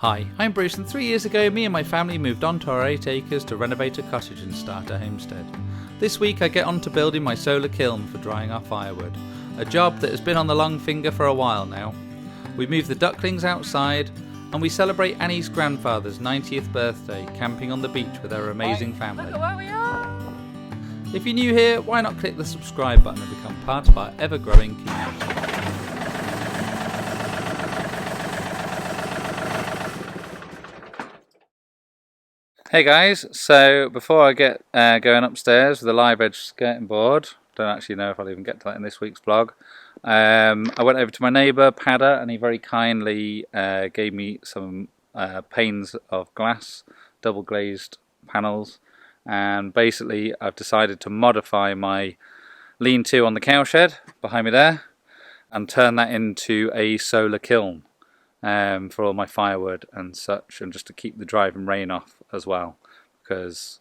Hi, I'm Bruce, and 3 years ago me and my family moved on to our 8 acres to renovate a cottage and start a homestead. This week I get on to building my solar kiln for drying our firewood, a job that has been on the long finger for a while now. We move the ducklings outside and we celebrate Annie's grandfather's 90th birthday camping on the beach with her amazing family. Look at where we are! If you're new here, why not click the subscribe button and become part of our ever-growing community. Hey guys, so before I get going upstairs with the live edge skirting board, don't actually know if I'll even get to that in this week's vlog, I went over to my neighbour Padda and he very kindly gave me some panes of glass, double glazed panels, and basically I've decided to modify my lean-to on the cowshed behind me there and turn that into a solar kiln. For all my firewood and such, and just to keep the driving rain off as well, because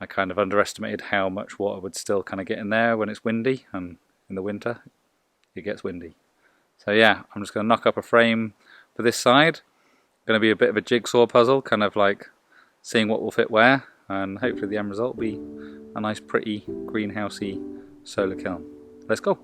I kind of underestimated how much water would still kind of get in there when it's windy, and in the winter it gets windy. So yeah, I'm just going to knock up a frame for this side. Going to be a bit of a jigsaw puzzle, kind of like seeing what will fit where, and hopefully the end result will be a nice pretty greenhousey solar kiln. Let's go.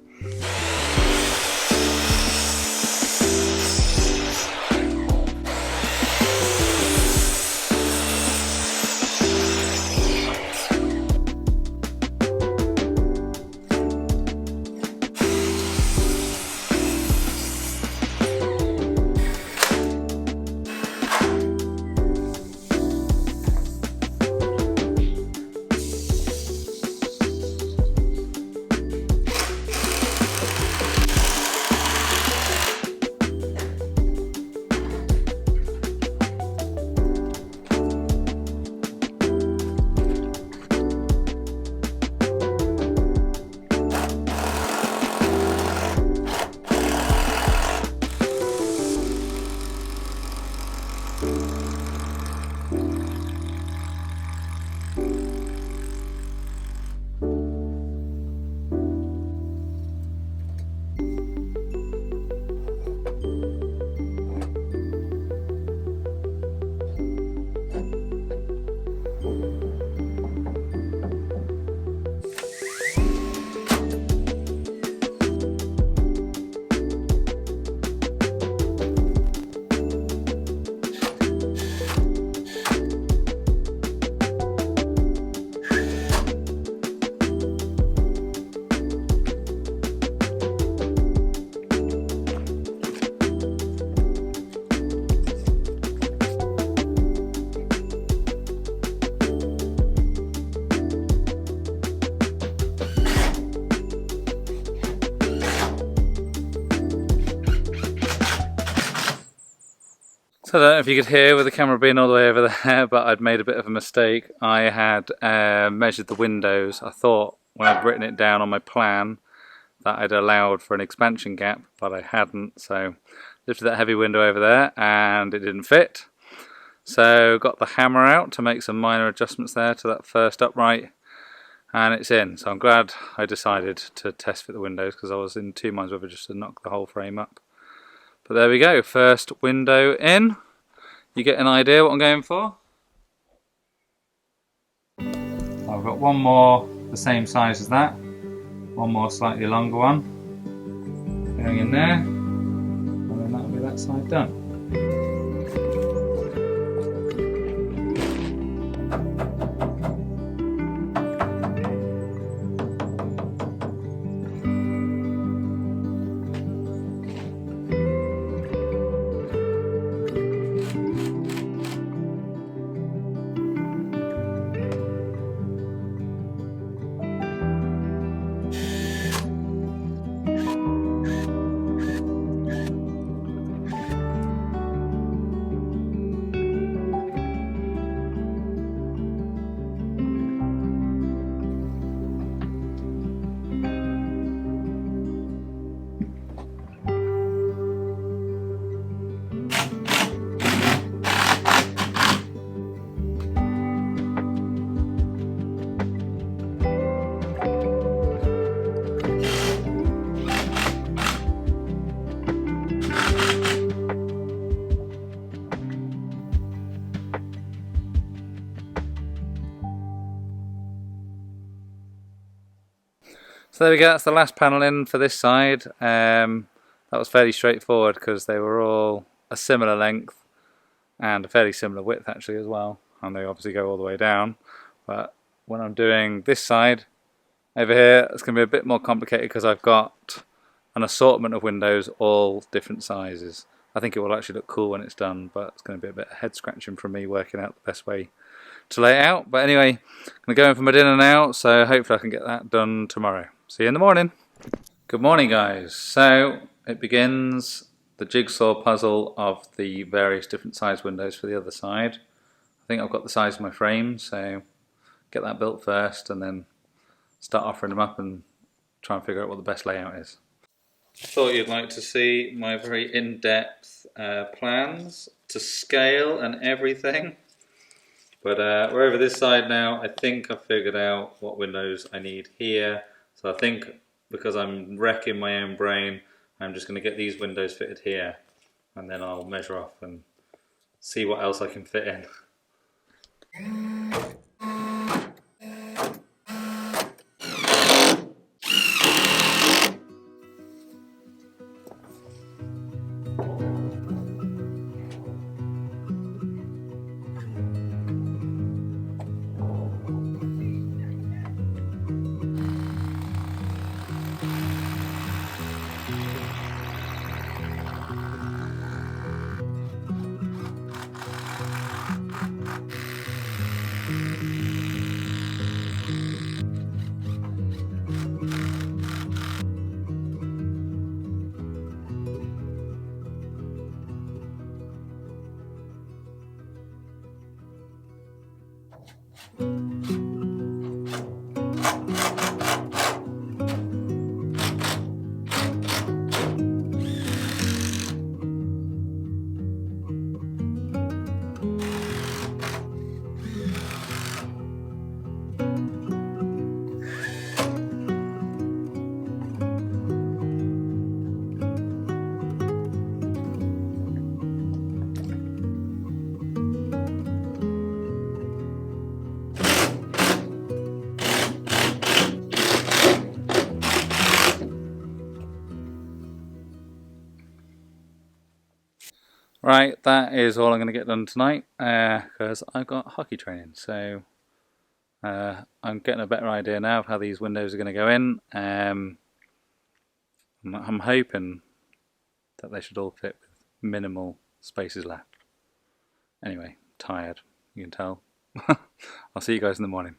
So I don't know if you could hear with the camera being all the way over there, but I'd made a bit of a mistake. I had measured the windows. I thought when I'd written it down on my plan that I'd allowed for an expansion gap, but I hadn't. So lifted that heavy window over there and it didn't fit. So got the hammer out to make some minor adjustments there to that first upright, and it's in. So I'm glad I decided to test fit the windows, because I was in two minds whether just to knock the whole frame up. But there we go, first window in. You get an idea what I'm going for. I've got one more the same size as that, one more slightly longer one going in there, and then that'll be that side done. So there we go, that's the last panel in for this side. That was fairly straightforward because they were all a similar length and a fairly similar width actually as well, and they obviously go all the way down. But when I'm doing this side over here, it's going to be a bit more complicated because I've got an assortment of windows, all different sizes. I think it will actually look cool when it's done, but it's going to be a bit head scratching from me working out the best way to lay it out. But anyway, I'm going to go in for my dinner now, so hopefully I can get that done tomorrow. See you in the morning. Good morning, guys. So it begins the jigsaw puzzle of the various different size windows for the other side. I think I've got the size of my frame, so get that built first and then start offering them up and try and figure out what the best layout is. Thought you'd like to see my very in-depth plans to scale and everything. But we're over this side now. I think I've figured out what windows I need here. So I think because I'm wrecking my own brain, I'm just going to get these windows fitted here. And then I'll measure off and see what else I can fit in. Right, that is all I'm going to get done tonight because I've got hockey training. So I'm getting a better idea now of how these windows are going to go in. I'm hoping that they should all fit with minimal spaces left. Anyway, tired, you can tell. I'll see you guys in the morning.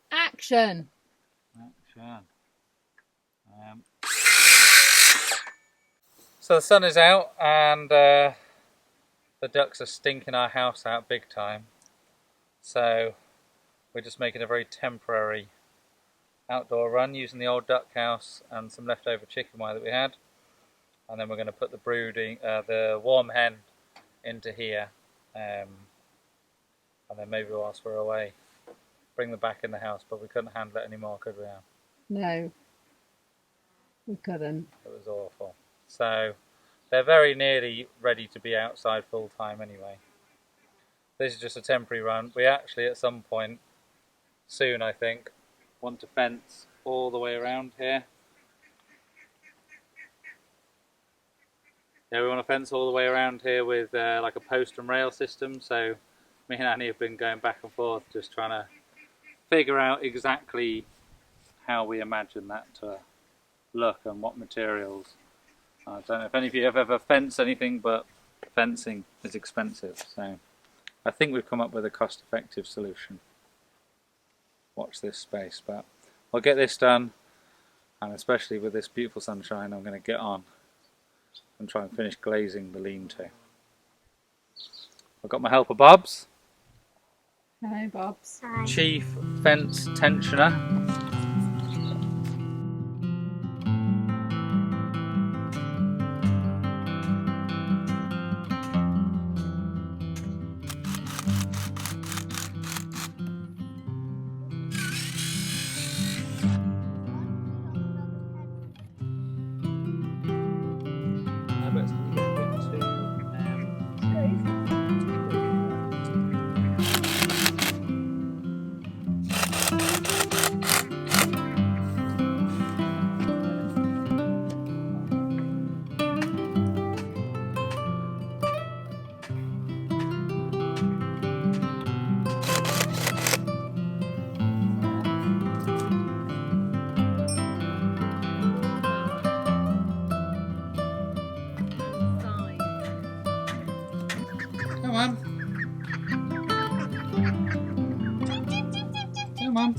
Action. So the sun is out and the ducks are stinking our house out big time. So we're just making a very temporary outdoor run using the old duck house and some leftover chicken wire that we had. And then we're going to put the warm hen into here. And then maybe whilst we're away, bring them back in the house, but we couldn't handle it anymore, could we, Anne? No, we couldn't. It was awful. So they're very nearly ready to be outside full time anyway. This is just a temporary run. We actually at some point soon, I think, want to fence all the way around here. Yeah, we want to fence all the way around here with like a post and rail system. So me and Annie have been going back and forth just trying to figure out exactly how we imagine that to look and what materials. I don't know if any of you have ever fenced anything, but fencing is expensive. So I think we've come up with a cost-effective solution. Watch this space, but I'll get this done, and especially with this beautiful sunshine, I'm going to get on and try and finish glazing the lean-to. I've got my helper Bobs. Hi, Bobs. Hi. Chief fence tensioner. Come on. Come on.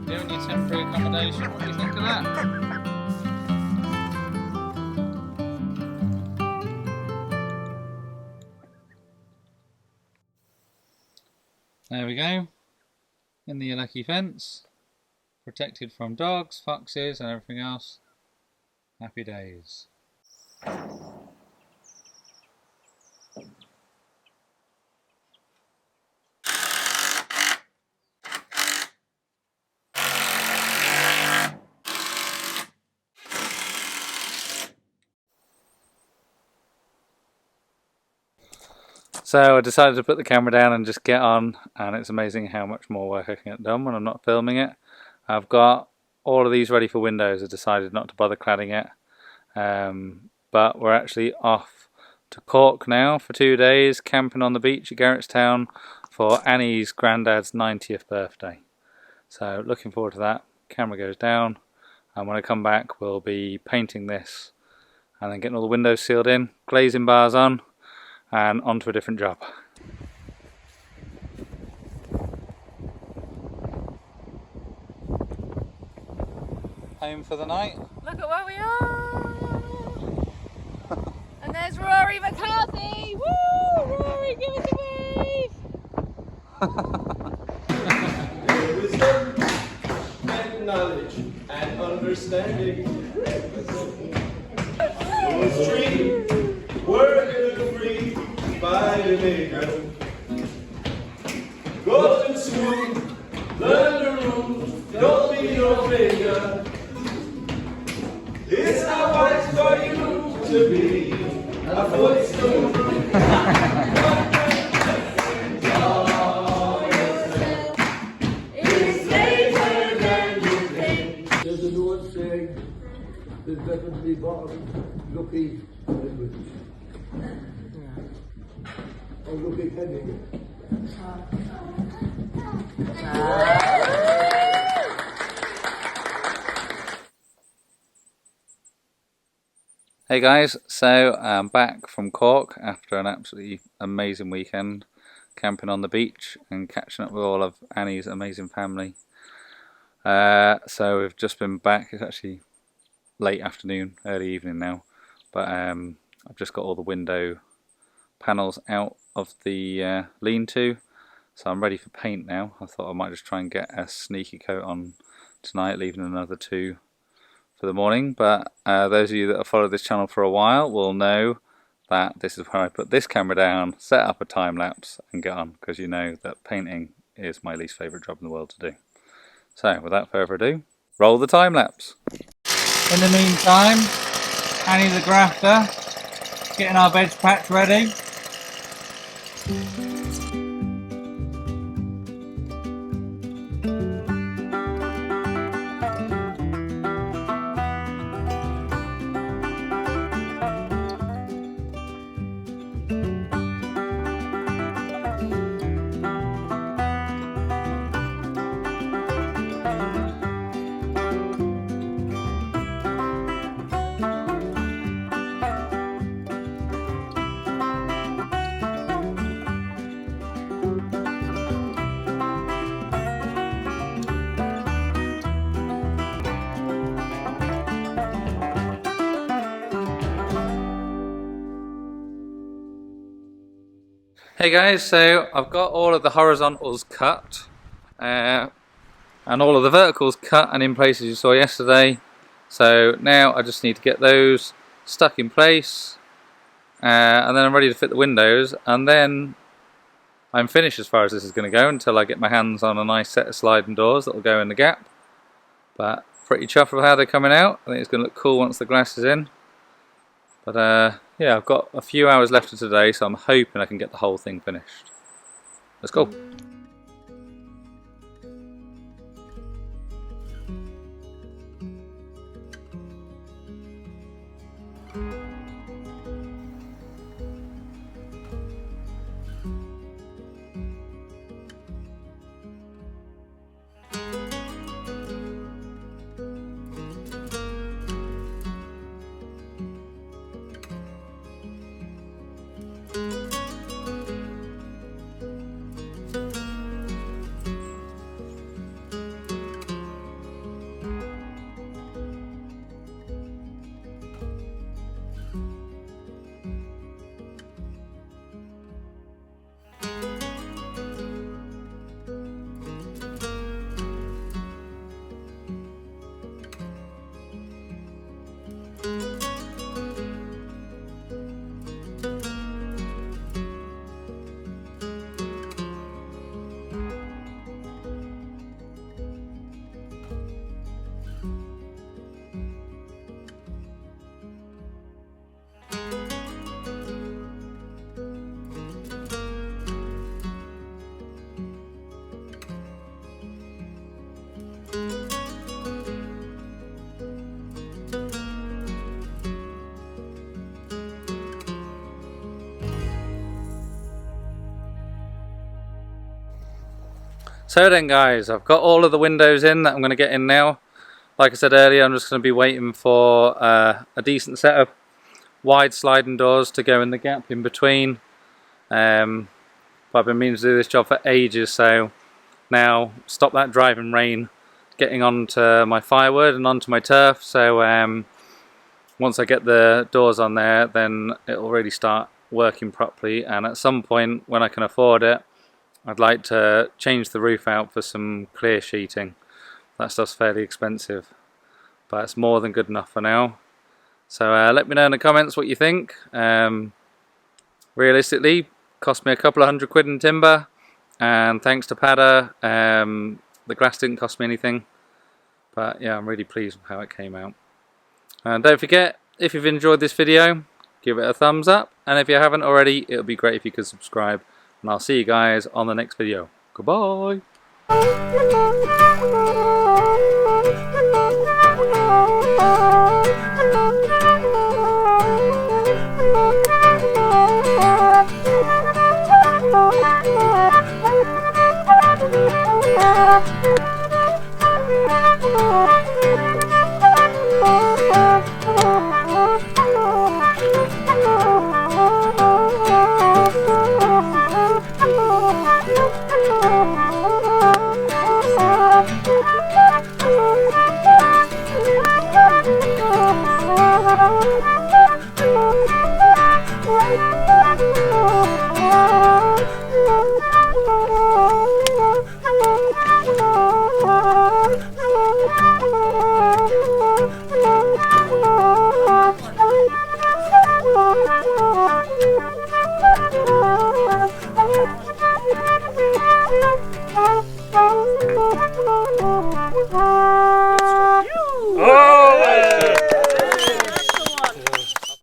Doing your temporary accommodation, what do you think of that? There we go, in the lucky fence, protected from dogs, foxes and everything else. Happy days. So I decided to put the camera down and just get on, and it's amazing how much more work I can get done when I'm not filming it. I've got all of these ready for windows. I decided not to bother cladding it, but we're actually off to Cork now for 2 days, camping on the beach at Garrettstown for Annie's granddad's 90th birthday. So looking forward to that. Camera goes down, and when I come back we'll be painting this and then getting all the windows sealed in, glazing bars on, and onto a different job. Home for the night. Look at where we are! And there's Rory McCarthy! Woo! Rory, give us a wave! Wisdom and knowledge and understanding. Was free, working free by the maker. Go to school, learn the rules, don't be no faker. It's not wise for you to be a footstool. There's an old saying, there's better to be born lucky than rich. Or lucky Kenny. Hey guys, so I'm back from Cork after an absolutely amazing weekend camping on the beach and catching up with all of Annie's amazing family. So we've just been back. It's actually late afternoon, early evening now, but I've just got all the window panels out of the lean-to, so I'm ready for paint now. I thought I might just try and get a sneaky coat on tonight, leaving another 2 for the morning. But those of you that have followed this channel for a while will know that this is where I put this camera down, set up a time lapse and get on, because you know that painting is my least favourite job in the world to do. So without further ado, roll the time lapse. In the meantime, Annie the grafter getting our veg patch ready. Hey guys, so I've got all of the horizontals cut and all of the verticals cut and in place as you saw yesterday. So now I just need to get those stuck in place and then I'm ready to fit the windows, and then I'm finished as far as this is going to go until I get my hands on a nice set of sliding doors that will go in the gap. But pretty chuffed with how they're coming out. I think it's going to look cool once the glass is in. But yeah, I've got a few hours left of today, so I'm hoping I can get the whole thing finished. Let's go. So then guys, I've got all of the windows in that I'm going to get in now. Like I said earlier, I'm just going to be waiting for a decent set of wide sliding doors to go in the gap in between. But I've been meaning to do this job for ages, so now stop that driving rain getting onto my firewood and onto my turf. So once I get the doors on there, then it'll really start working properly, and at some point when I can afford it, I'd like to change the roof out for some clear sheeting. That stuff's fairly expensive, but it's more than good enough for now. So let me know in the comments what you think. Realistically, cost me a couple of £100 in timber, and thanks to Padda, the grass didn't cost me anything. But yeah, I'm really pleased with how it came out. And don't forget, if you've enjoyed this video, give it a thumbs up, and if you haven't already, it would be great if you could subscribe. And I'll see you guys on the next video. Goodbye! Oh, Bye.